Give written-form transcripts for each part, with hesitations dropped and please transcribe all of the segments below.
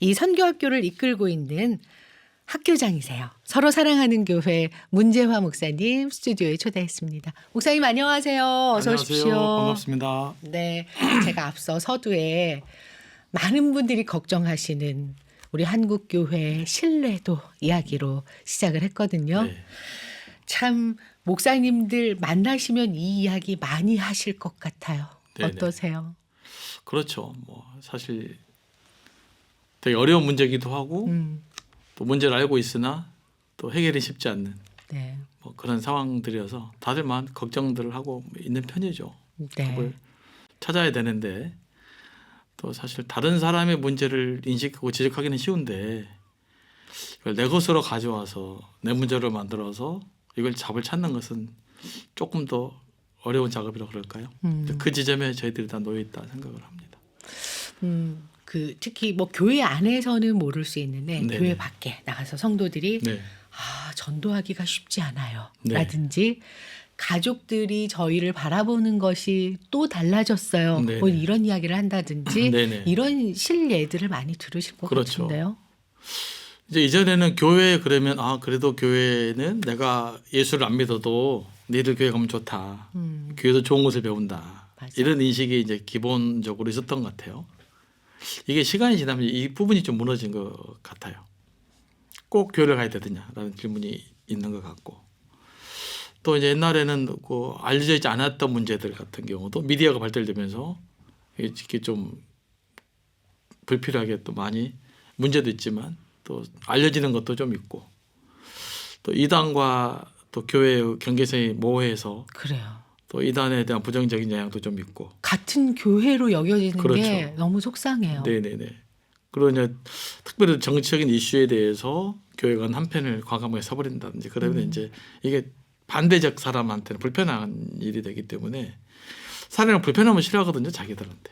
이 선교학교를 이끌고 있는 학교장이세요. 서로 사랑하는 교회 문재화 목사님 스튜디오에 초대했습니다. 목사님 안녕하세요. 어서 안녕하세요. 오십시오. 반갑습니다. 네, 제가 앞서 서두에 많은 분들이 걱정하시는 우리 한국 교회의 신뢰도 이야기로 시작을 했거든요. 네. 참 목사님들 만나시면 이 이야기 많이 하실 것 같아요. 네네. 어떠세요? 그렇죠. 뭐 사실 되게 어려운 문제기도 하고 또 문제를 알고 있으나 또 해결이 쉽지 않는 네. 뭐 그런 상황들이어서 다들 많은 걱정들을 하고 있는 편이죠. 네. 답을 찾아야 되는데 또 사실 다른 사람의 문제를 인식하고 지적하기는 쉬운데 이걸 내 것으로 가져와서 내 문제로 만들어서 이걸 답을 찾는 것은 조금 더 어려운 작업이라고 그럴까요? 그 지점에 저희들이 다 놓여 있다 생각을 합니다. 그 특히 뭐 교회 안에서는 모를 수 있는데 네네. 교회 밖에 나가서 성도들이 네. 전도하기가 쉽지 않아요. 네. 라든지 가족들이 저희를 바라보는 것이 또 달라졌어요. 네네. 뭐 이런 이야기를 한다든지 네네. 이런 실예들을 많이 들으실 것 그렇죠. 같은데요. 이제 이전에는 교회 그러면 그래도 교회는 내가 예수를 안 믿어도 너희들 교회 가면 좋다. 교회도 좋은 것을 배운다. 맞아요. 이런 인식이 이제 기본적으로 있었던 것 같아요. 이게 시간이 지나면 이 부분이 좀 무너진 것 같아요. 꼭 교회를 가야 되느냐라는 질문이 있는 것 같고 또 이제 옛날에는 그 알려져 있지 않았던 문제들 같은 경우도 미디어가 발달되면서 이게 좀 불필요하게 또 많이 문제도 있지만 또 알려지는 것도 좀 있고 또 이단과 또 교회의 경계선이 모호해서 그래요. 또 이단에 대한 부정적인 영향도 좀 있고 같은 교회로 여겨지는 그렇죠. 게 너무 속상해요. 네네네. 그리고 이제 특별히 정치적인 이슈에 대해서 교회가 한편을 과감하게 서버린다든지 그러면 이제 이게 반대적 사람한테는 불편한 일이 되기 때문에 사람은 불편하면 싫어하거든요, 자기들한테.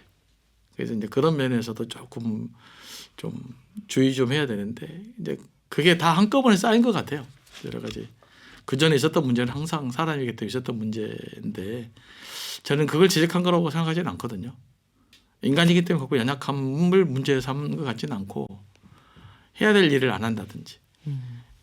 그래서 이제 그런 면에서도 조금 좀 주의 좀 해야 되는데 이제 그게 다 한꺼번에 쌓인 것 같아요. 여러 가지. 그 전에 있었던 문제는 항상 사람이기 때문에 있었던 문제인데 저는 그걸 지적한 거라고 생각하지는 않거든요. 인간이기 때문에 갖고 연약함을 문제 삼는 것 같지는 않고 해야 될 일을 안 한다든지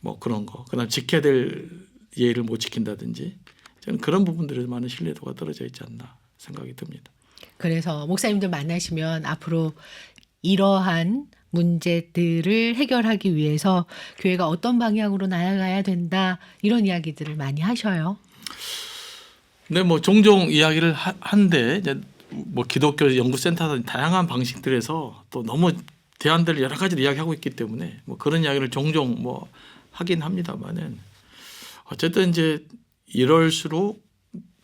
뭐 그런 거 그다음 지켜야 될 예의를 못 지킨다든지 저는 그런 부분들에 많은 신뢰도가 떨어져 있지 않나 생각이 듭니다. 그래서 목사님들 만나시면 앞으로 이러한 문제들을 해결하기 위해서 교회가 어떤 방향으로 나아가야 된다 이런 이야기들을 많이 하셔요. 네, 뭐 종종 이야기를 한데 이제 뭐 기독교 연구센터 다양한 방식들에서 또 너무 대안들을 여러 가지를 이야기하고 있기 때문에 뭐 그런 이야기를 종종 뭐 하긴 합니다만은 어쨌든 이제 이럴수록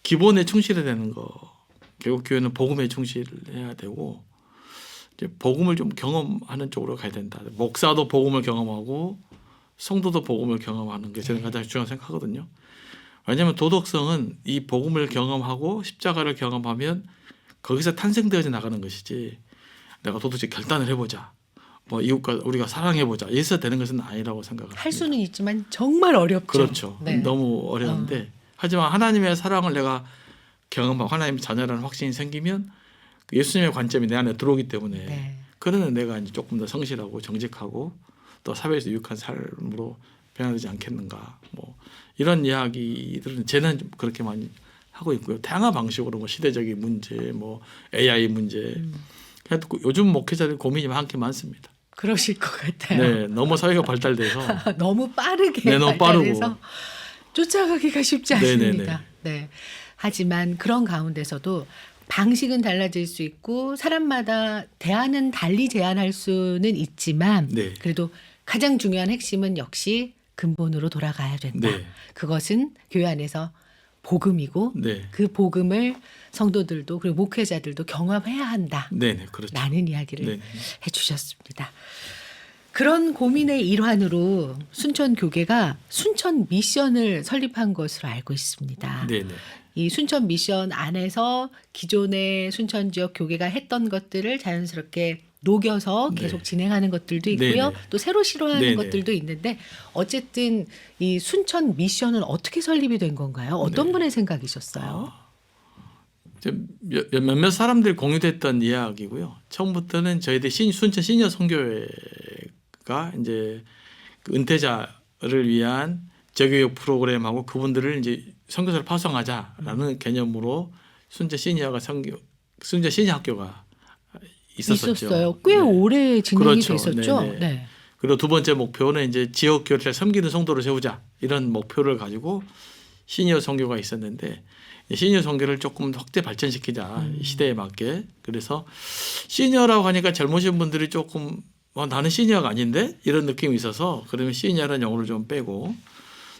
기본에 충실해야 되는 거. 결국 교회는 복음에 충실해야 되고 이제 복음을 좀 경험하는 쪽으로 가야 된다. 목사도 복음을 경험하고 성도도 복음을 경험하는 게 저는 가장 중요하다고 생각하거든요. 왜냐하면 도덕성은 이 복음을 경험하고 십자가를 경험하면 거기서 탄생되어져 나가는 것이지 내가 도대체 결단을 해보자. 뭐 이웃과 우리가 사랑해보자. 이래서 되는 것은 아니라고 생각을 합니다. 할 수는 있지만 정말 어렵죠. 그렇죠. 네. 너무 어려운데 하지만 하나님의 사랑을 내가 경험하고 하나님의 자녀라는 확신이 생기면 예수님의 관점이 내 안에 들어오기 때문에 네. 그러면 내가 이제 조금 더 성실하고 정직하고 또 사회에서 유익한 삶으로 변화되지 않겠는가. 뭐 이런 이야기들은 저는 좀 그렇게 많이 하고 있고요. 다양한 방식으로 뭐 시대적인 문제, 뭐 AI 문제. 그래도 요즘 목회자들 고민이 많습니다. 그러실 것 같아요. 네, 너무 사회가 발달돼서 너무 빠르게 네, 너무 발달해서 빠르고. 쫓아가기가 쉽지 네네네. 않습니다. 네. 하지만 그런 가운데서도 방식은 달라질 수 있고 사람마다 대안은 달리 제안할 수는 있지만 네. 그래도 가장 중요한 핵심은 역시 근본으로 돌아가야 된다. 네. 그것은 교회 안에서 복음이고 네. 그 복음을 성도들도 그리고 목회자들도 경험해야 한다. 네네 그렇죠. 라는 이야기를 네네. 해주셨습니다. 그런 고민의 일환으로 순천 교계가 순천 미션을 설립한 것으로 알고 있습니다. 네네. 이 순천 미션 안에서 기존의 순천 지역 교계가 했던 것들을 자연스럽게 녹여서 네. 계속 진행하는 것들도 있고요. 네네. 또 새로 시도하는 네네. 것들도 있는데 어쨌든 이 순천 미션은 어떻게 설립이 된 건가요? 어떤 네. 분의 생각이셨어요? 이제 몇몇 사람들이 공유됐던 이야기고요. 처음부터는 저희들 순천 시니어 선교회 교회가 이제 그 은퇴자를 위한 재교육 프로그램하고 그분들을 이제 선교사를 파송하자라는 개념으로 순천 시니어 학교가 있었었죠. 있었어요. 꽤 네. 오래 진행이 그렇죠. 됐었죠. 네네. 네. 그리고 두 번째 목표는 이제 지역 교회를 섬기는 성도를 세우자 이런 목표를 가지고 시니어 선교가 있었는데 시니어 선교를 조금 확대 발전시키자 이 시대에 맞게. 그래서 시니어라고 하니까 젊으신 분들이 조금 나는 시니어가 아닌데 이런 느낌이 있어서 그러면 시니어라는 용어를 좀 빼고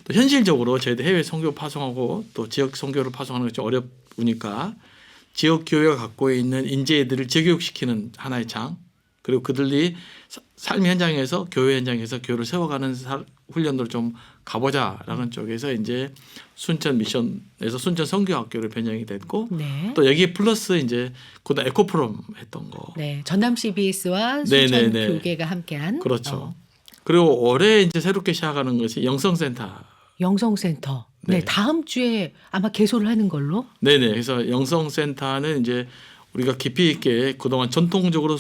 또 현실적으로 저희도 해외 선교 파송하고 또 지역 선교를 파송하는 게 좀 어려우니까 지역 교회가 갖고 있는 인재들을 재교육시키는 하나의 장 그리고 그들이 삶 현장에서 교회 현장에서 교회를 세워가는 훈련을 좀 가보자라는 쪽에서 이제 순천 미션에서 순천 선교학교로 변형이 됐고 네. 또 여기 플러스 이제 그다음 에코프롬 했던 거 네. 전남 CBS와 네네네. 순천 교계가 함께한 그렇죠. 그리고 올해 이제 새롭게 시작하는 것이 영성센터. 영성센터. 네. 네. 다음 주에 아마 개소를 하는 걸로. 네네. 그래서 영성센터는 이제 우리가 깊이 있게 그동안 전통적으로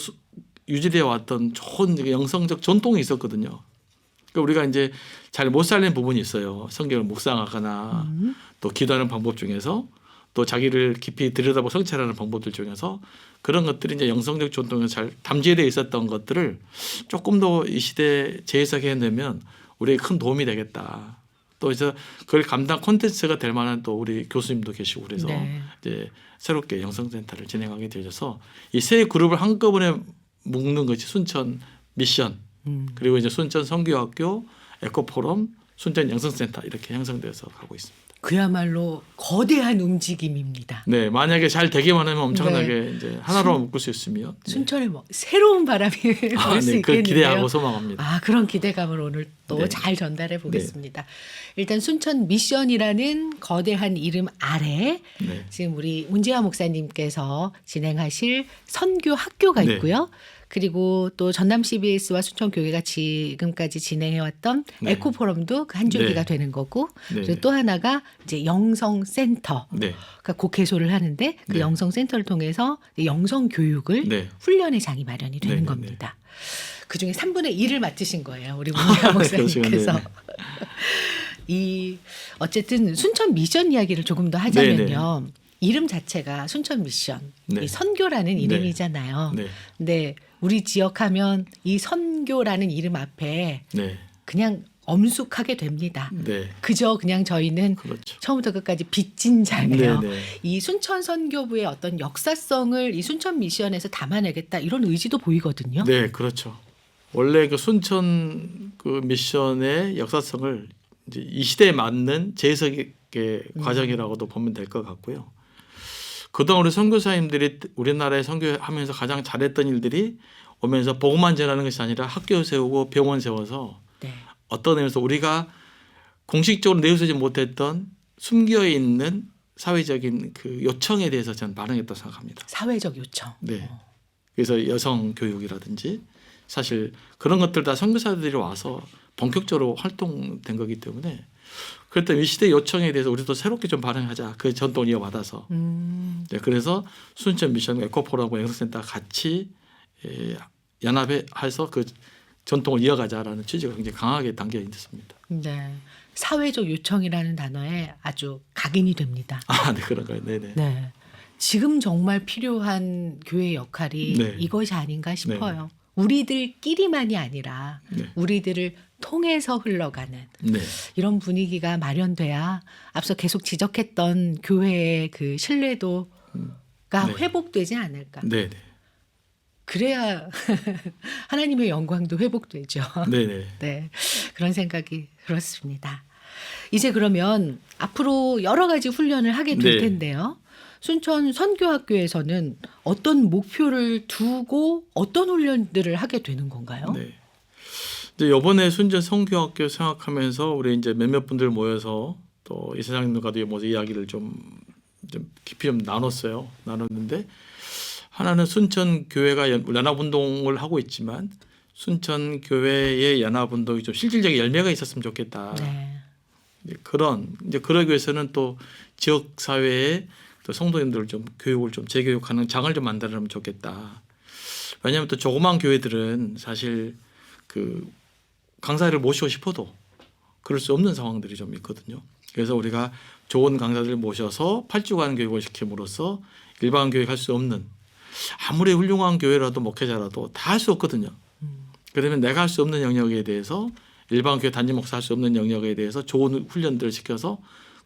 유지되어 왔던 좋은 영성적 전통이 있었거든요. 그러니까 우리가 이제 잘 못 살린 부분이 있어요. 성경을 묵상하거나 또 기도하는 방법 중에서 또 자기를 깊이 들여다보고 성찰하는 방법들 중에서 그런 것들이 이제 영성적 전통에 잘 담재되어 있었던 것들을 조금 더 이 시대에 재해석해내면 우리에게 큰 도움이 되겠다. 또 이제 그걸 감당 콘텐츠가 될 만한 또 우리 교수님도 계시고 그래서 네. 이제 새롭게 영성센터를 진행하게 되어서 이 세 그룹을 한꺼번에 묶는 것이 순천 미션 그리고 이제 순천 선교학교 에코포럼 순천 영성센터 이렇게 형성되어서 가고 있습니다. 그야말로 거대한 움직임입니다. 네, 만약에 잘 되기만 하면 엄청나게 이제 하나로 묶을 수 있으면 순천에 뭐 새로운 바람이 불 수 네, 그 있겠는데요. 기대하고 소망합니다. 아, 그런 기대감을 오늘 또 네. 잘 전달해 보겠습니다. 일단 순천 미션이라는 거대한 이름 아래 네. 지금 우리 문재화 목사님께서 진행하실 선교 학교가 네. 있고요. 그리고 또 전남 CBS와 순천 교회가 지금까지 진행해왔던 네. 에코포럼도 그 한 줄기가 네. 되는 거고, 네. 그리고 또 하나가 이제 영성센터. 네. 그러니까 곡해소를 하는데 그 네. 영성센터를 통해서 영성 교육을 네. 훈련의 장이 마련이 되는 네, 네, 겁니다. 그 중에 3분의 1을 맡으신 거예요, 우리 문재화 목사님께서. 네, 이 어쨌든 순천 미션 이야기를 조금 더 하자면요. 이름 자체가 순천 미션, 네. 이 선교라는 네. 이름이잖아요. 네. 근데 우리 지역하면 이 선교라는 이름 앞에 네. 그냥 엄숙하게 됩니다. 네. 그저 그냥 저희는 그렇죠. 처음부터 끝까지 빚진 자예요. 네, 네. 이 순천 선교부의 어떤 역사성을 이 순천 미션에서 담아내겠다 이런 의지도 보이거든요. 네, 그렇죠. 원래 그 순천 그 미션의 역사성을 이제 이 시대에 맞는 재해석의 과정이라고도 보면 될 것 같고요. 그동안 우리 선교사님들이 우리나라에 선교하면서 가장 잘했던 일들이 오면서 복음만 전하는 것이 아니라 학교 세우고 병원 세워서 네. 어떤 의미에서 우리가 공식적으로 내세우지 못했던 숨겨 있는 사회적인 그 요청에 대해서 저는 반응했다고 생각합니다. 사회적 요청. 네. 그래서 여성 교육이라든지 사실 그런 것들 다 선교사들이 와서 본격적으로 활동된 거기 때문에 그랬던 이 시대 요청에 대해서 우리도 새롭게 좀 반응하자. 그 전통을 이어받아서. 네, 그래서 순천 미션 에코포럼과 영성센터 같이 연합해서 그 전통을 이어가자라는 취지가 굉장히 강하게 담겨 있습니다. 네. 사회적 요청이라는 단어에 아주 각인이 됩니다. 아, 네, 그런가요? 네네. 네. 지금 정말 필요한 교회 역할이 네. 이것이 아닌가 싶어요. 우리들끼리만이 아니라 네. 우리들을 통해서 흘러가는 네. 이런 분위기가 마련돼야 앞서 계속 지적했던 교회의 그 신뢰도가 네. 회복되지 않을까. 네네. 그래야 하나님의 영광도 회복되죠. 네네. 네, 그런 생각이 들었습니다. 이제 그러면 앞으로 여러 가지 훈련을 하게 될 네. 텐데요. 순천 선교학교에서는 어떤 목표를 두고 어떤 훈련들을 하게 되는 건가요? 네. 이제 이번에 순천 선교학교 생각하면서 우리 이제 몇몇 분들 모여서 또 이사장님과도 모여서 이야기를 좀 깊이 좀 나눴어요. 나눴는데 하나는 순천 교회가 연합운동을 하고 있지만 순천 교회의 연합운동이 좀 실질적인 열매가 있었으면 좋겠다. 네. 이제 그러기 위해서는 또 지역 사회에 또 성도님들을 좀 교육을 좀 재교육하는 장을 좀 만들어내면 좋겠다. 왜냐하면 또 조그만 교회들은 사실 그 강사를 모시고 싶어도 그럴 수 없는 상황들이 좀 있거든요. 그래서 우리가 좋은 강사들을 모셔서 8주간 교육을 시킴으로써 일반 교육할 수 없는 아무리 훌륭한 교회라도 목회자라도 다 할 수 없거든요. 그러면 내가 할 수 없는 영역에 대해서 일반 교회 단지 목사 할 수 없는 영역에 대해서 좋은 훈련들을 시켜서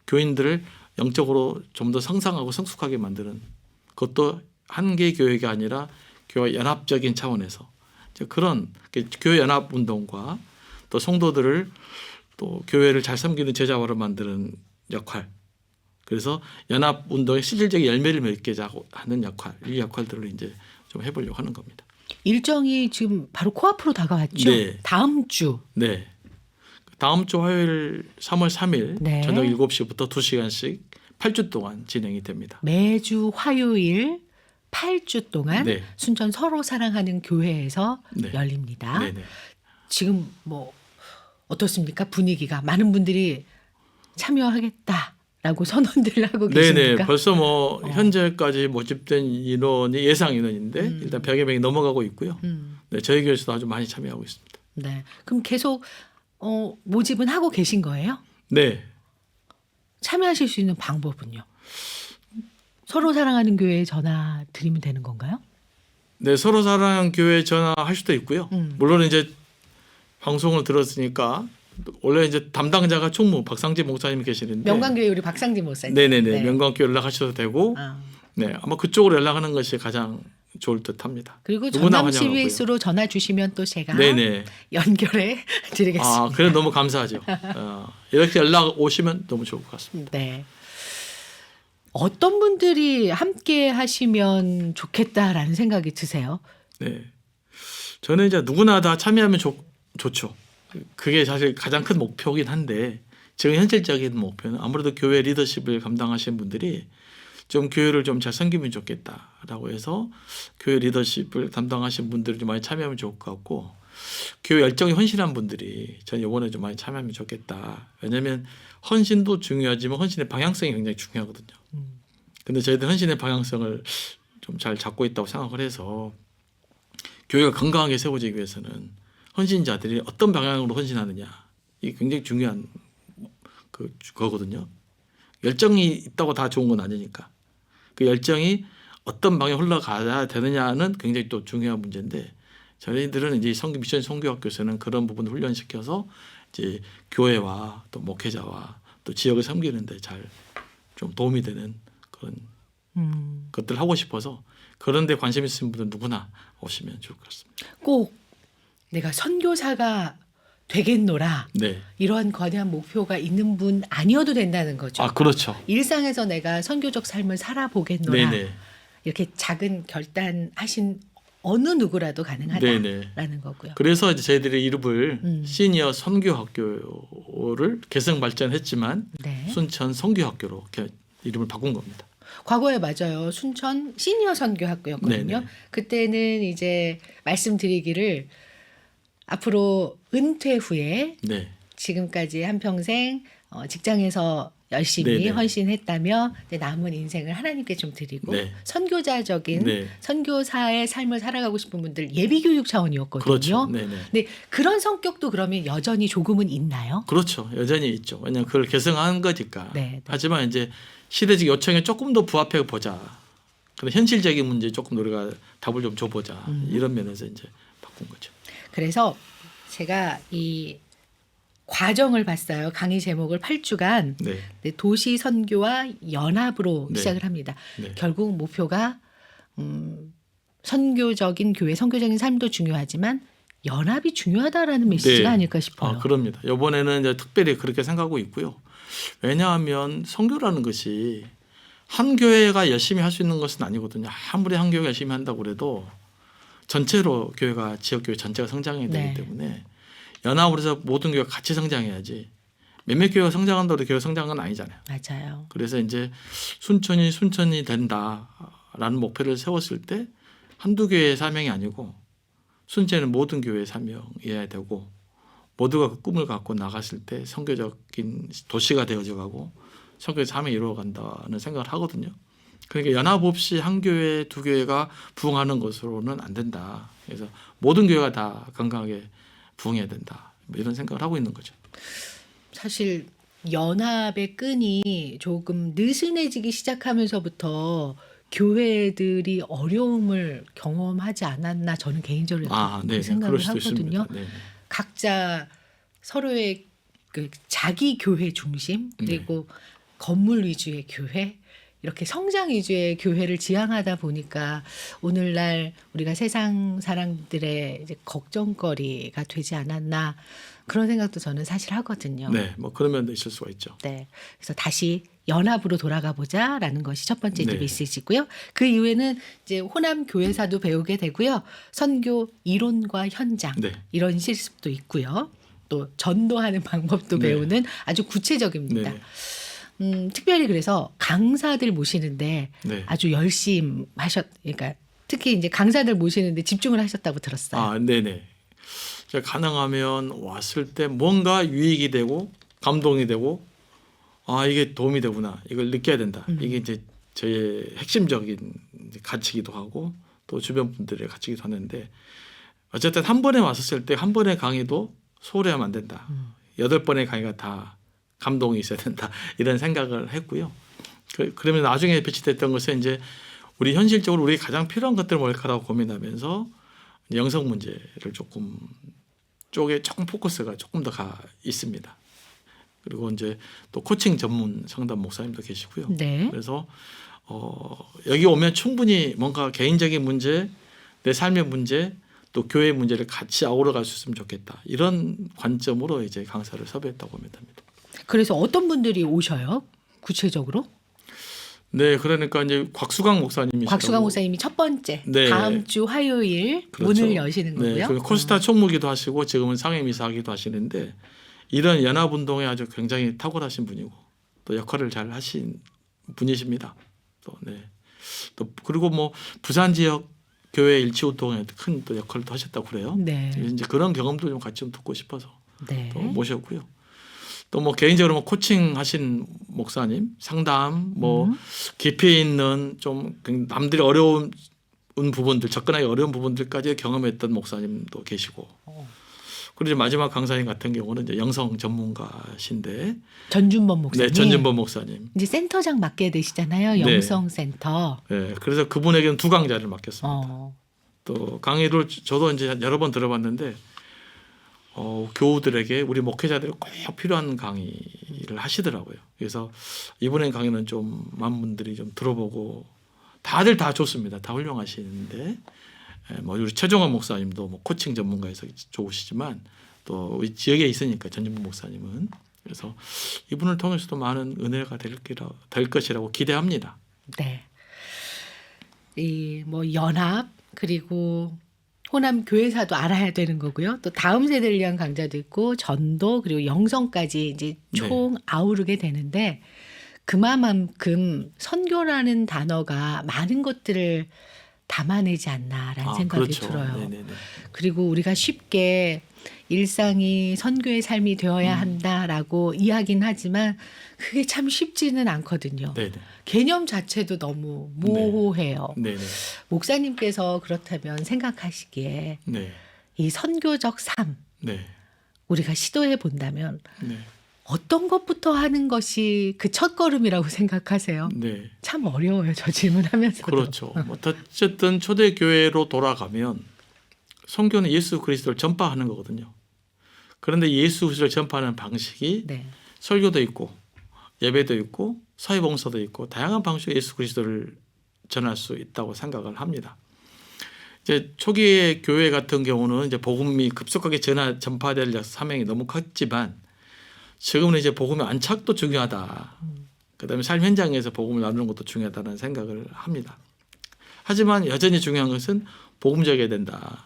교인들을 영적으로 좀 더 성장하고 성숙하게 만드는 그것도 한 개의 교회가 아니라 교회 연합적인 차원에서 그런 교회 연합 운동과 또 성도들을 또 교회를 잘 섬기는 제자화로 만드는 역할, 그래서 연합 운동의 실질적인 열매를 맺게 하는 역할, 이 역할들을 이제 좀 해보려고 하는 겁니다. 일정이 지금 바로 코앞으로 다가왔죠. 네. 다음 주. 네. 다음 주 화요일 3월 3일 네. 저녁 7시부터 2시간씩 8주 동안 진행이 됩니다. 매주 화요일 8주 동안 네. 순천 서로 사랑하는 교회에서 네. 열립니다. 네네. 지금 뭐 어떻습니까? 분위기가 많은 분들이 참여하겠다라고 선언들을 하고 네네. 계십니까? 벌써 뭐 현재까지 모집된 인원이 예상 인원인데 일단 100여 명이 넘어가고 있고요. 네, 저희 교회에서도 아주 많이 참여하고 있습니다. 네. 그럼 계속 모집은 하고 계신 거예요? 네. 참여하실 수 있는 방법은요? 서로 사랑하는 교회에 전화 드리면 되는 건가요? 네, 서로 사랑하는 교회 전화할 수도 있고요. 물론 이제 방송을 들었으니까 원래 이제 담당자가 총무 박상지 목사님이 계시는데 명강교회 우리 박상진 목사님. 네네네. 네. 명강교회 연락하셔도 되고 아. 네, 아마 그쪽으로 연락하는 것이 가장 좋을 듯합니다. 그리고 누구나 전남 환영하고요. CBS로 전화 주시면 또 제가 네네. 연결해 드리겠습니다. 아, 그래 너무 감사하죠. 이렇게 연락 오시면 너무 좋을 것 같습니다. 네. 어떤 분들이 함께 하시면 좋겠다라는 생각이 드세요? 네, 저는 이제 누구나 다 참여하면 좋죠. 그게 사실 가장 큰 목표긴 한데 지금 현실적인 목표는 아무래도 교회 리더십을 감당하시는 분들이 좀 교회를 좀 잘 섬기면 좋겠다라고 해서 교회 리더십을 담당하시는 분들이 좀 많이 참여하면 좋을 것 같고 교회 열정이 헌신한 분들이 전 이번에 좀 많이 참여하면 좋겠다. 왜냐하면 헌신도 중요하지만 헌신의 방향성이 굉장히 중요하거든요. 근데 저희들 헌신의 방향성을 좀 잘 잡고 있다고 생각을 해서 교회가 건강하게 세워지기 위해서는 헌신자들이 어떤 방향으로 헌신하느냐 이게 굉장히 중요한 거거든요. 열정이 있다고 다 좋은 건 아니니까 그 열정이 어떤 방향에 흘러가야 되느냐는 굉장히 또 중요한 문제인데 저희들은 이제 미션 선교학교에서는 그런 부분을 훈련시켜서 이제 교회와 또 목회자와 또 지역을 섬기는데 잘 좀 도움이 되는 그런 것들을 하고 싶어서 그런데 관심 있으신 분들 누구나 오시면 좋을 것 같습니다. 꼭 내가 선교사가 되겠노라. 네. 이러한 거대한 목표가 있는 분 아니어도 된다는 거죠. 아 그렇죠. 일상에서 내가 선교적 삶을 살아보겠노라. 네네. 이렇게 작은 결단하신 어느 누구라도 가능하다라는 네네. 거고요. 그래서 이제 저희들이 이름을 시니어 선교학교를 개성 발전했지만 네. 순천 선교학교로 이렇게 이름을 바꾼 겁니다. 과거에 맞아요. 순천 시니어 선교학교였거든요. 네네. 그때는 이제 말씀드리기를 앞으로 은퇴 후에 네. 지금까지 한평생 직장에서 열심히 네네. 헌신했다며 이제 남은 인생을 하나님께 좀 드리고 네. 선교자적인 네. 선교사의 삶을 살아가고 싶은 분들 예비교육 차원이었거든요. 그렇죠. 네네. 근데 그런 성격도 그러면 여전히 조금은 있나요? 그렇죠. 여전히 있죠. 왜냐하면 그걸 개성한 거니까. 네. 하지만 이제 시대적 요청에 조금 더 부합해 보자. 그런 현실적인 문제 조금 우리가 답을 좀 줘보자. 이런 면에서 이제 바꾼 거죠. 그래서 제가 이 과정을 봤어요. 강의 제목을 8주간 네. 도시 선교와 연합으로 네. 시작을 합니다. 네. 결국 목표가 선교적인 교회, 선교적인 삶도 중요하지만 연합이 중요하다라는 메시지가 네. 아닐까 싶어요. 그럽니다. 이번에는 이제 특별히 그렇게 생각하고 있고요. 왜냐하면 선교라는 것이 한 교회가 열심히 할 수 있는 것은 아니거든요. 아무리 한 교회가 열심히 한다고 그래도 전체로 교회가 지역 교회 전체가 성장해야 되기 네. 때문에 연합으로 해서 모든 교회가 같이 성장해야지 몇몇 교회가 성장한다고 해도 교회 성장은 아니잖아요. 맞아요. 그래서 이제 순천이 된다라는 목표를 세웠을 때 한두 교회의 사명이 아니고 순천은 모든 교회의 사명이어야 되고 모두가 그 꿈을 갖고 나갔을 때 선교적인 도시가 되어져 가고 선교의 사명이 이루어간다는 생각을 하거든요. 그러니까 연합 없이 한 교회, 두 교회가 부흥하는 것으로는 안 된다. 그래서 모든 교회가 다 건강하게 부응해야 된다. 뭐 이런 생각을 하고 있는 거죠. 사실 연합의 끈이 조금 느슨해지기 시작하면서부터 교회들이 어려움을 경험하지 않았나 저는 개인적으로 그렇게 네, 생각을 그럴 수도 하거든요. 있습니다. 네, 각자 서로의 그 자기 교회 중심 네. 그리고 건물 위주의 교회 이렇게 성장 위주의 교회를 지향하다 보니까 오늘날 우리가 세상 사람들의 이제 걱정거리가 되지 않았나 그런 생각도 저는 사실 하거든요. 네, 뭐 그런 면도 있을 수가 있죠. 네. 그래서 다시 연합으로 돌아가 보자라는 것이 첫 번째 이제 네. 메시지고요. 그 이후에는 이제 호남 교회사도 배우게 되고요. 선교 이론과 현장 네. 이런 실습도 있고요. 또 전도하는 방법도 네. 배우는 아주 구체적입니다. 네. 특별히 그래서 강사들 모시는데 네. 아주 열심히 그러니까 특히 이제 강사들 모시는데 집중을 하셨다고 들었어요. 네네. 제가 가능하면 왔을 때 뭔가 유익이 되고 감동이 되고 이게 도움이 되구나 이걸 느껴야 된다. 이게 이제 저의 핵심적인 가치기도 하고 또 주변 분들의 가치기도 하는데 어쨌든 한 번에 왔었을 때 한 번의 강의도 소홀히 하면 안 된다. 8번의 강의가 다 감동이 있어야 된다. 이런 생각을 했고요. 그러면 나중에 배치됐던 것은 이제 우리 현실적으로 우리 가장 필요한 것들은 뭘까라고 고민하면서 영성 문제를 쪽에 조금 포커스가 조금 더 가 있습니다. 그리고 이제 또 코칭 전문 상담 목사님도 계시고요. 네. 그래서 여기 오면 충분히 뭔가 개인적인 문제, 내 삶의 문제, 또 교회 문제를 같이 아우러 갈 수 있으면 좋겠다. 이런 관점으로 이제 강사를 섭외했다고 보면 됩니다. 그래서 어떤 분들이 오셔요? 구체적으로? 네, 그러니까 이제 곽수강 목사님이시고 곽수강 목사님이 첫 번째 네. 다음 주 화요일 그렇죠. 문을 여시는 거고요. 네, 그리고 코스타 총무기도 하시고 지금은 상임이사하기도 하시는데 이런 연합운동에 아주 굉장히 탁월하신 분이고 또 역할을 잘 하신 분이십니다. 또 그리고 뭐 부산 지역 교회 일치운동에 큰 또 역할을 또 하셨다고 그래요. 네. 이제 그런 경험도 좀 같이 좀 듣고 싶어서 네. 또 모셨고요. 또 뭐 개인적으로 뭐 코칭하신 목사님, 상담, 뭐 깊이 있는 좀 남들이 어려운 부분들, 접근하기 어려운 부분들까지 경험했던 목사님도 계시고. 그리고 이제 마지막 강사님 같은 경우는 이제 영성 전문가신데, 전준범 목사님. 네, 전준범 목사님. 이제 센터장 맡게 되시잖아요. 네. 영성센터. 네, 그래서 그분에게는 2강좌를 맡겼습니다. 또 강의를 저도 이제 여러 번 들어봤는데. 교우들에게 우리 목회자들이 꼭 필요한 강의를 하시더라고요. 그래서 이번에 강의는 좀 많은 분들이 좀 들어보고 다들 다 좋습니다. 다 훌륭하시는데 뭐 우리 최종원 목사님도 뭐 코칭 전문가에서 좋으시지만 또 우리 지역에 있으니까 전준부 목사님은 그래서 이분을 통해서도 많은 은혜가 될 것이라고 기대합니다. 네. 이 뭐 연합 그리고 호남 교회사도 알아야 되는 거고요. 또 다음 세대를 위한 강좌도 있고 전도 그리고 영성까지 이제 총 아우르게 되는데 그만큼 선교라는 단어가 많은 것들을 담아내지 않나라는 생각이 그렇죠. 들어요. 네네네. 그리고 우리가 쉽게 일상이 선교의 삶이 되어야 한다라고 이야기는 하지만 그게 참 쉽지는 않거든요. 네네. 개념 자체도 너무 모호해요. 네네. 목사님께서 그렇다면 생각하시기에 네. 이 선교적 삶 네. 우리가 시도해 본다면 네. 어떤 것부터 하는 것이 그 첫걸음이라고 생각하세요? 네. 참 어려워요. 저 질문하면서도. 그렇죠. 뭐 어쨌든 초대 교회로 돌아가면 선교는 예수 그리스도를 전파하는 거거든요. 그런데 예수 그리스도를 전파하는 방식이 네. 설교도 있고 예배도 있고 사회봉사도 있고 다양한 방식으로 예수 그리스도를 전할 수 있다고 생각을 합니다. 이제 초기의 교회 같은 경우는 이제 복음이 급속하게 전파될 사명이 너무 컸지만 지금은 이제 복음의 안착도 중요하다. 그다음에 삶 현장에서 복음을 나누는 것도 중요하다는 생각을 합니다. 하지만 여전히 중요한 것은 복음적이어야 된다.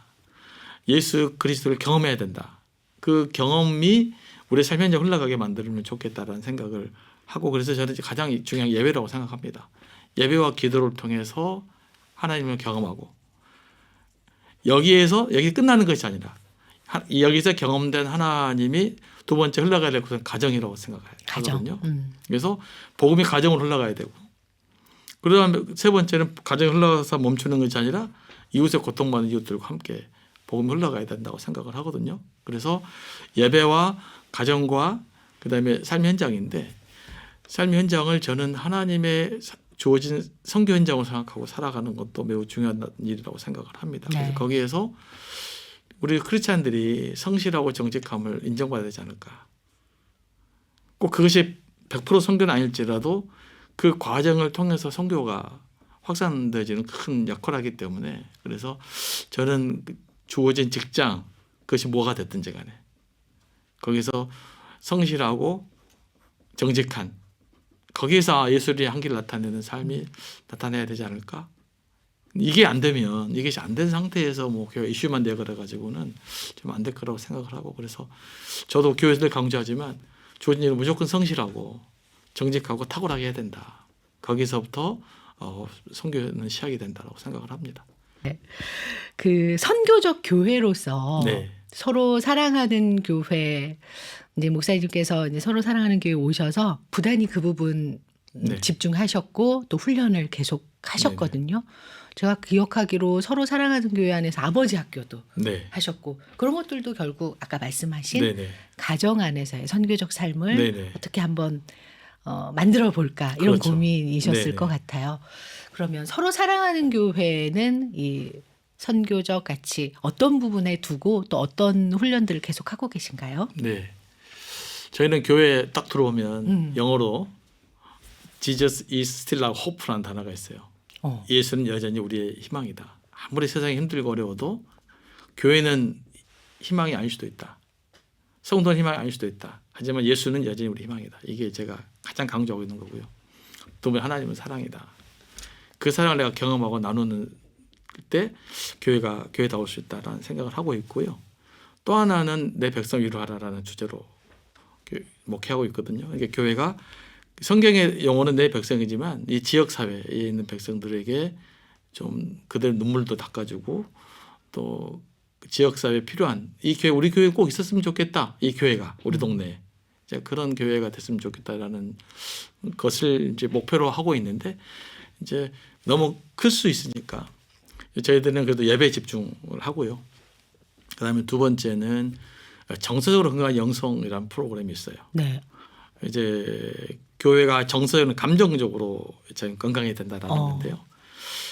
예수 그리스도를 경험해야 된다. 그 경험이 우리 삶 현장 흘러가게 만들면 좋겠다라는 생각을 하고 그래서 저는 가장 중요한 예배라고 생각합니다. 예배와 기도를 통해서 하나님을 경험하고 여기 끝나는 것이 아니라 여기서 경험된 하나님이 두 번째 흘러가야 될 것은 가정이라고 생각하거든요. 그래서 복음이 가정으로 흘러가야 되고 그다음에 세 번째는 가정이 흘러가서 멈추는 것이 아니라 이웃의 고통받는 이웃들과 함께 복음이 흘러가야 된다고 생각을 하거든요. 그래서 예배와 가정과 그다음에 삶의 현장인데 삶의 현장을 저는 하나님의 주어진 선교 현장으로 생각하고 살아가는 것도 매우 중요한 일이라고 생각을 합니다. 네. 그래서 거기에서 우리 크리스찬들이 성실하고 정직함을 인정받아야 되지 않을까. 꼭 그것이 100% 선교는 아닐지라도 그 과정을 통해서 선교가 확산되어지는 큰 역할을 하기 때문에 그래서 저는 주어진 직장 그것이 뭐가 됐든지 간에 거기서 성실하고 정직한 거기서 예수의 한계를 나타내는 삶이 나타나야 되지 않을까. 이게 안 되면 이것이 안 된 상태에서 뭐 교회 이슈만 내걸어 가지고는 좀 안 될 거라고 생각을 하고 그래서 저도 교회에서 늘 강조하지만 주어진 일은 무조건 성실하고 정직하고 탁월하게 해야 된다. 거기서부터 선교는 시작이 된다고 생각을 합니다. 그 선교적 교회로서 네. 서로 사랑하는 교회 이제 목사님께서 이제 서로 사랑하는 교회 오셔서 부단히 그 부분 네. 집중하셨고 또 훈련을 계속 하셨거든요. 제가 기억하기로 서로 사랑하는 교회 안에서 아버지 학교도 네. 하셨고 그런 것들도 결국 아까 말씀하신 네네. 가정 안에서의 선교적 삶을 네네. 어떻게 한번 만들어 볼까 이런 그렇죠. 고민이셨을 네네. 것 같아요. 그러면 서로 사랑하는 교회는 이 선교적 가치 어떤 부분에 두고 또 어떤 훈련들을 계속 하고 계신가요? 네. 저희는 교회에 딱 들어오면 영어로 Jesus is still our hope라는 단어가 있어요. 예수는 여전히 우리의 희망이다. 아무리 세상이 힘들고 어려워도 교회는 희망이 아닐 수도 있다. 성도는 희망이 아닐 수도 있다. 하지만 예수는 여전히 우리 희망이다. 이게 제가 가장 강조하고 있는 거고요. 또 하나님은 사랑이다. 그 사랑을 내가 경험하고 나누는 때 교회가 교회다울 수 있다라는 생각을 하고 있고요. 또 하나는 내 백성 위로하라라는 주제로 목회하고 있거든요. 이게 교회가 성경의 용어는 내 백성이지만 이 지역 사회에 있는 백성들에게 좀 그들 눈물도 닦아주고 또 지역 사회에 필요한 이 교회 우리 교회 꼭 있었으면 좋겠다. 이 교회가 우리 동네에 이제 그런 교회가 됐으면 좋겠다라는 것을 이제 목표로 하고 있는데 이제 너무 클 수 있으니까 저희들은 그래도 예배에 집중을 하고요. 그다음에 두 번째는 정서적으로 건강한 영성이라는 프로그램이 있어요. 네. 이제 교회가 정서적으로 감정적으로 건강해야 된다라는 건데요.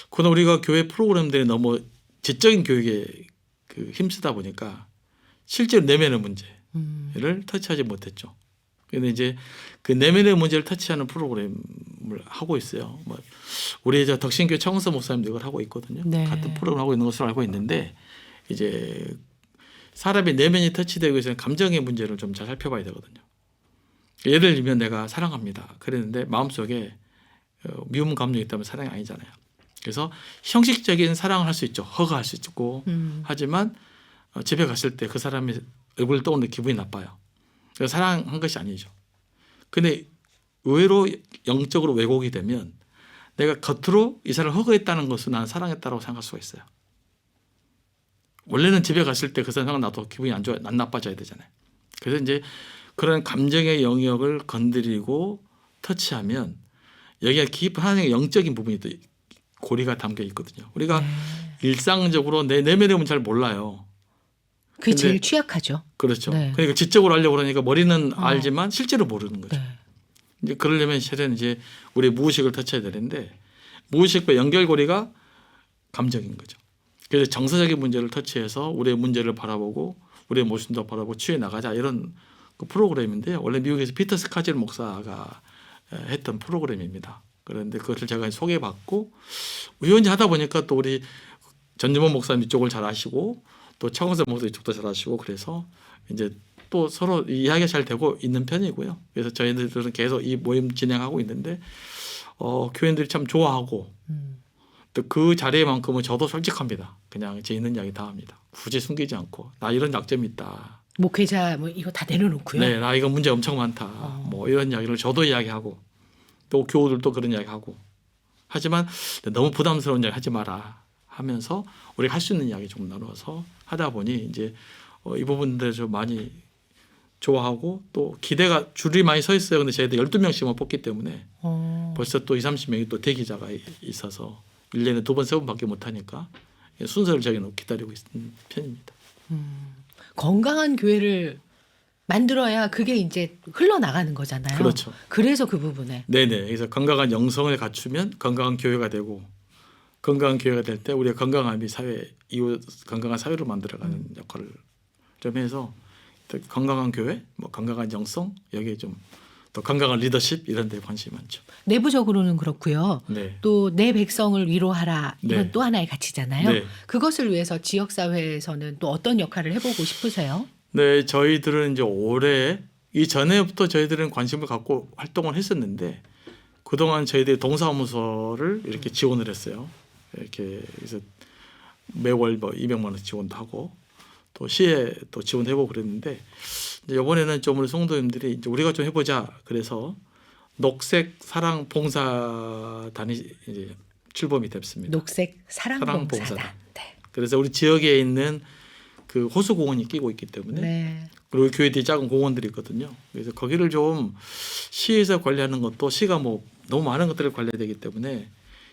그러나 우리가 교회 프로그램들이 너무 지적인 교육에 힘쓰다 보니까 실제로 내면의 문제를 터치하지 못했죠. 그런데 이제 그 내면의 문제를 터치하는 프로그램을 하고 있어요. 뭐 우리 저 덕신교회 청서 목사님도 이걸 하고 있거든요. 네. 같은 프로그램을 하고 있는 것으로 알고 있는데 이제 사람의 내면이 터치되기 위해서는 감정의 문제를 좀 잘 살펴봐야 되거든요. 예를 들면 내가 사랑합니다. 그랬는데 마음속에 미움 감정이 있다면 사랑이 아니잖아요. 그래서 형식적인 사랑을 할 수 있죠. 허가할 수 있고 하지만 집에 갔을 때 그 사람의 얼굴을 떠오르는 기분이 나빠요. 그래서 사랑한 것이 아니죠. 근데 의외로 영적으로 왜곡이 되면 내가 겉으로 이 사람을 허가했다는 것을 나는 사랑했다고 생각할 수가 있어요. 원래는 집에 갔을 때 그 사람 나도 기분이 안 나빠져야 되잖아요. 그래서 이제 그런 감정의 영역을 건드리고 터치하면 여기가 깊은 하나님의 영적인 부분이 또 고리가 담겨 있거든요. 우리가 일상적으로 내 내면의 문제를 잘 몰라요. 그게 근데 제일 취약하죠. 그렇죠. 네. 그러니까 지적으로 하려고 그러니까 머리는 알지만 실제로 모르는 거죠. 네. 이제 그러려면 실은 이제 우리 무의식을 터치해야 되는데 무의식과 연결고리가 감정인 거죠. 그래서 정서적인 문제를 터치해서 우리의 문제를 바라보고 우리의 모습도 바라보고 치유해 나가자 이런 그 프로그램인데요. 원래 미국에서 피터 스카젤 목사가 했던 프로그램입니다. 그런데 그것을 제가 소개받고 우연히 하다 보니까 또 우리 전주범 목사님 이쪽을 잘 아시고 또 최광섭 목사 이쪽도 잘 아시고 그래서 이제 또 서로 이야기가 잘 되고 있는 편이고요. 그래서 저희들은 계속 이 모임 진행하고 있는데 교인들이 참 좋아하고 또 그 자리에만큼은 저도 솔직합니다. 그냥 제 있는 이야기 다 합니다. 굳이 숨기지 않고 나 이런 약점이 있다. 목회자 뭐 이거 다 내려놓고요. 네, 나 이거 문제 엄청 많다. 뭐 이런 이야기를 저도 이야기하고 또 교우들도 그런 이야기하고 하지만 너무 부담스러운 이야기 하지 마라 하면서 우리가 할 수 있는 이야기 좀 나눠서 하다 보니 이제 이 부분들 좀 많이 좋아하고 또 기대가 줄이 많이 서 있어요. 근데 저희들 12명씩만 뽑기 때문에 벌써 또 20, 30명이 또 대기자가 있어서 1년에 2번, 3번밖에 못 하니까 순서를 저희는 기다리고 있는 편입니다. 건강한 교회를 만들어야 그게 이제 흘러나가는 거잖아요. 그렇죠. 그래서 그 부분에 네네. 그래서 건강한 영성을 갖추면 건강한 교회가 되고 건강한 교회가 될 때 우리가 건강함이 사회 이후 건강한 사회를 만들어가는 역할을 좀 해서 건강한 교회, 뭐 건강한 영성 여기에 좀 더 건강한 리더십 이런 데 관심이 많죠. 내부적으로는 그렇고요. 네. 또 내 백성을 위로하라 이건 네. 또 하나의 가치잖아요. 네. 그것을 위해서 지역사회에서는 또 어떤 역할을 해보고 싶으세요? 네, 저희들은 이제 올해 이전에부터 저희들은 관심을 갖고 활동을 했었는데 그동안 저희들이 동사무소를 이렇게 지원을 했어요. 이렇게 그래서 매월 뭐 200만 원 지원도 하고 또 시에 또 지원해보고 그랬는데 이제 이번에는 좀 우리 성도님들이 이제 우리가 좀 해보자 그래서 녹색 사랑 봉사단이 이제 출범이 됐습니다. 녹색 사랑봉사단. 사랑봉사단. 네. 그래서 우리 지역에 있는 그 호수공원이 끼고 있기 때문에 네. 그리고 교회 뒤에 작은 공원들이 있거든요. 그래서 거기를 좀 시에서 관리하는 것도 시가 뭐 너무 많은 것들을 관리해야 되기 때문에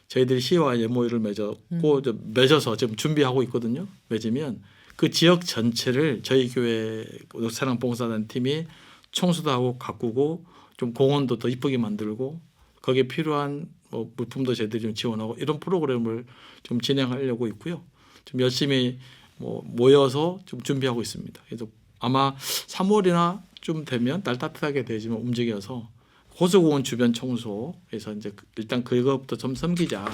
저희들이 시와 MOU를 맺었고 맺어서 지금 준비하고 있거든요. 맺으면 그 지역 전체를 저희 교회 사랑봉사단 팀이 청소도 하고 가꾸고 좀 공원도 더 이쁘게 만들고 거기에 필요한 뭐 물품도 저희들이 좀 지원하고 이런 프로그램을 좀 진행하려고 있고요. 좀 열심히 뭐 모여서 좀 준비하고 있습니다. 그래서 아마 3월이나 좀 되면 날 따뜻하게 되지만 움직여서 호수공원 주변 청소에서 이제 일단 그것부터 좀 섬기자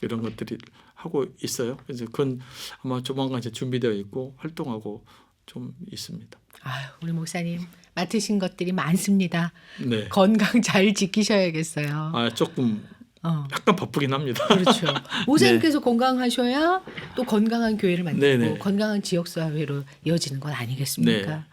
이런 것들이 하고 있어요. 그래서 그건 아마 조만간 이제 준비되어 있고 활동하고 좀 있습니다. 아유, 우리 목사님 맡으신 것들이 많습니다. 네. 건강 잘 지키셔야겠어요. 아 조금 약간 바쁘긴 합니다. 그렇죠. 목사님께서 건강하셔야 또 건강한 교회를 만들고 네네. 건강한 지역사회로 이어지는 건 아니겠습니까?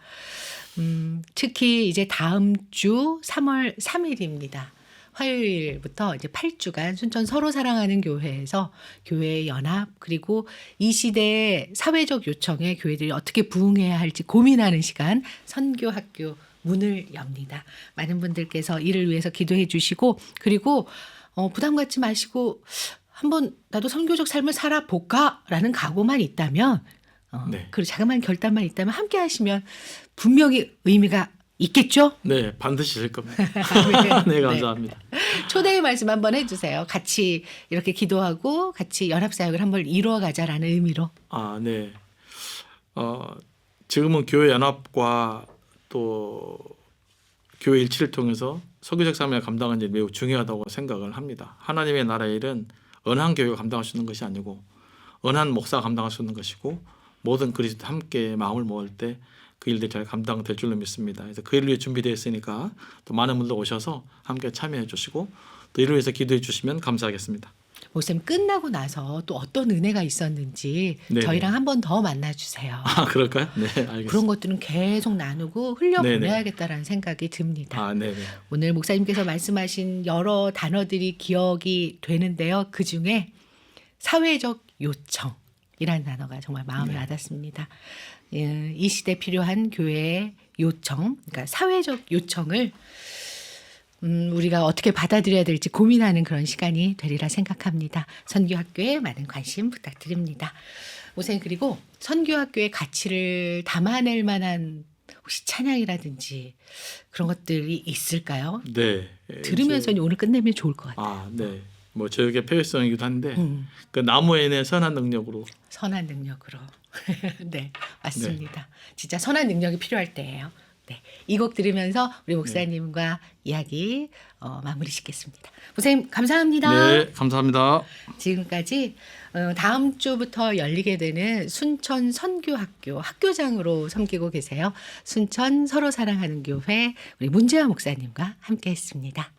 네. 특히 이제 다음 주 3월 3일입니다. 화요일부터 이제 8주간 순천 서로 사랑하는 교회에서 교회 연합 그리고 이 시대의 사회적 요청에 교회들이 어떻게 부응해야 할지 고민하는 시간 선교학교 문을 엽니다. 많은 분들께서 이를 위해서 기도해 주시고 그리고 부담 갖지 마시고 한번 나도 선교적 삶을 살아볼까라는 각오만 있다면 네. 그리고 자그마한 결단만 있다면 함께 하시면 분명히 의미가 있겠죠? 네, 반드시 될 겁니다. 네. 네, 감사합니다. 초대의 말씀 한번 해주세요. 같이 이렇게 기도하고 같이 연합사역을 한번 이루어가자라는 의미로. 아, 네. 지금은 교회 연합과 또 교회 일치를 통해서 선교적 삶을 감당하는 일이 매우 중요하다고 생각을 합니다. 하나님의 나라의 일은 어느 한 교회가 감당할 수 있는 것이 아니고 어느 한 목사가 감당할 수 있는 것이고 모든 그리스도 함께 마음을 모을 때 그 일들이 잘 감당될 줄로 믿습니다. 그래서 그 일을 위해 준비되어 있으니까 또 많은 분들 오셔서 함께 참여해 주시고 또 이를 위해서 기도해 주시면 감사하겠습니다. 목사님 끝나고 나서 또 어떤 은혜가 있었는지 네네. 저희랑 한 번 더 만나주세요. 아, 그럴까요? 네, 알겠습니다. 그런 것들은 계속 나누고 흘려보내야겠다라는 생각이 듭니다. 아, 네, 네. 오늘 목사님께서 말씀하신 여러 단어들이 기억이 되는데요. 그중에 사회적 요청이라는 단어가 정말 마음에 와닿습니다. 이 시대 필요한 교회의 요청, 그러니까 사회적 요청을 우리가 어떻게 받아들여야 될지 고민하는 그런 시간이 되리라 생각합니다. 선교학교에 많은 관심 부탁드립니다. 목사님 그리고 선교학교의 가치를 담아낼 만한 혹시 찬양이라든지 그런 것들이 있을까요? 네. 들으면서 오늘 끝내면 좋을 것 같아요. 아, 네. 뭐 저에게 폐회성이기도 한데 그 나무엔의 선한 능력으로. 선한 능력으로. 네, 맞습니다. 진짜 선한 능력이 필요할 때예요. 네, 이 곡 들으면서 우리 목사님과 이야기 마무리 짓겠습니다. 목사님 감사합니다. 네, 감사합니다. 지금까지 다음 주부터 열리게 되는 순천 선교학교 학교장으로 섬기고 계세요. 순천 서로 사랑하는 교회 우리 문재화 목사님과 함께했습니다.